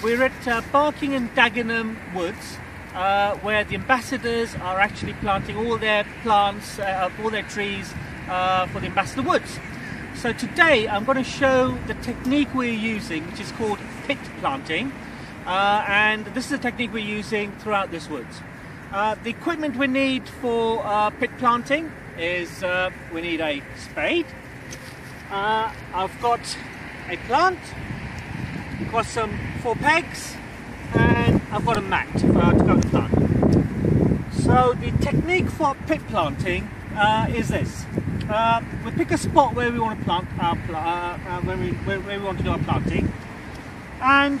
we're at Barking and Dagenham Woods, where the ambassadors are actually planting all their plants, all their trees for the ambassador woods. So today I'm going to show the technique we're using, which is called pit planting, and this is the technique we're using throughout this woods. The equipment we need for pit planting is we need a spade. I've got a plant, I've got some 4 pegs, and I've got a mat to go to plant. So the technique for pit planting is this. We pick a spot where we want to plant where we want to do our planting, and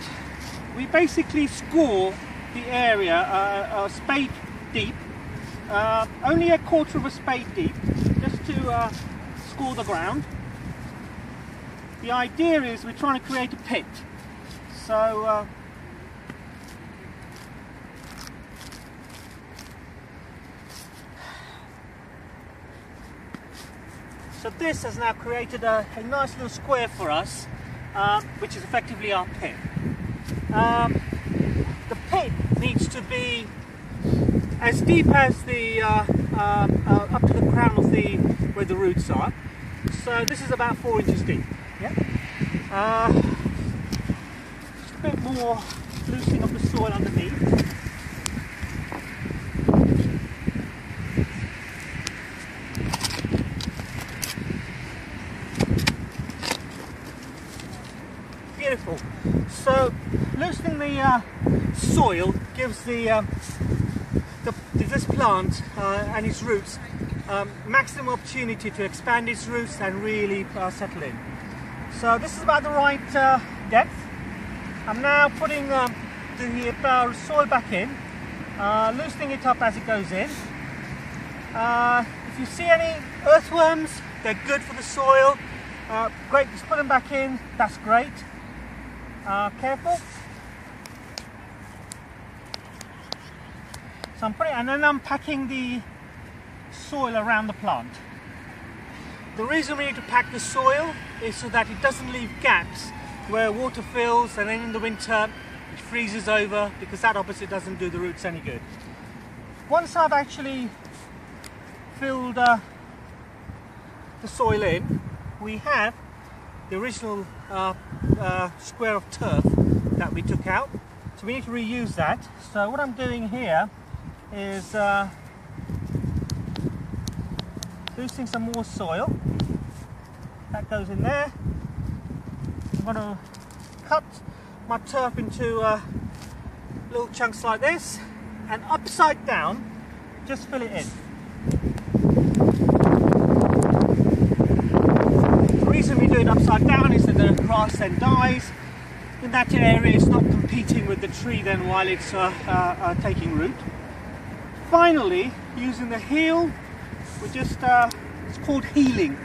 we basically score the area a spade deep, only a quarter of a spade deep, just to score the ground. The idea is we're trying to create a pit. So this has now created a nice little square for us, which is effectively our pit. The pit needs to be as deep as the up to the crown of where the roots are. So this is about 4 inches deep. Yeah. Just a bit more loosening of the soil underneath. Beautiful. So loosening the soil gives this plant and its roots maximum opportunity to expand its roots and really settle in. So this is about the right depth. I'm now putting the soil back in, loosening it up as it goes in. If you see any earthworms, they're good for the soil. Great, just put them back in, that's great. Careful. So I'm putting, and then I'm packing the soil around the plant. The reason we need to pack the soil is so that it doesn't leave gaps where water fills and then in the winter it freezes over, because that opposite doesn't do the roots any good. Once I've actually filled the soil in, we have the original square of turf that we took out, so we need to reuse that. So what I'm doing here is loosening some more soil. That goes in there. I'm going to cut my turf into little chunks like this, and upside down just fill it in. The reason we do it upside down is that the grass then dies in that area. It's not competing with the tree then while it's taking root. Finally, using the heel, we just it's called heeling.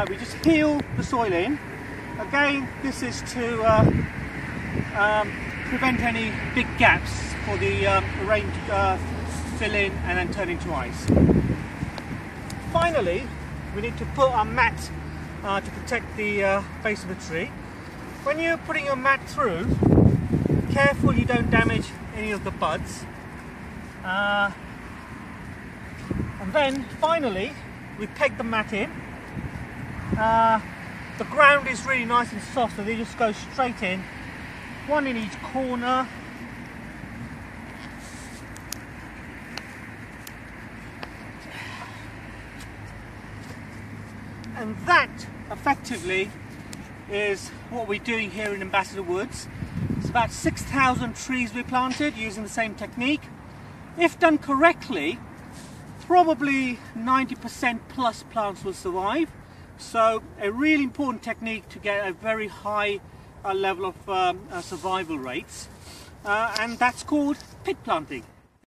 We just heel the soil in. Again, this is to prevent any big gaps for the rain to fill in and then turn into ice. Finally, we need to put our mat to protect the base of the tree. When you're putting your mat through, careful you don't damage any of the buds. And then finally, we peg the mat in. The ground is really nice and soft, so they just go straight in, one in each corner. And that effectively is what we're doing here in Ambassador Woods. It's about 6,000 trees we planted using the same technique. If done correctly, probably 90% plus plants will survive. So a really important technique to get a very high level of survival rates, and that's called pit planting.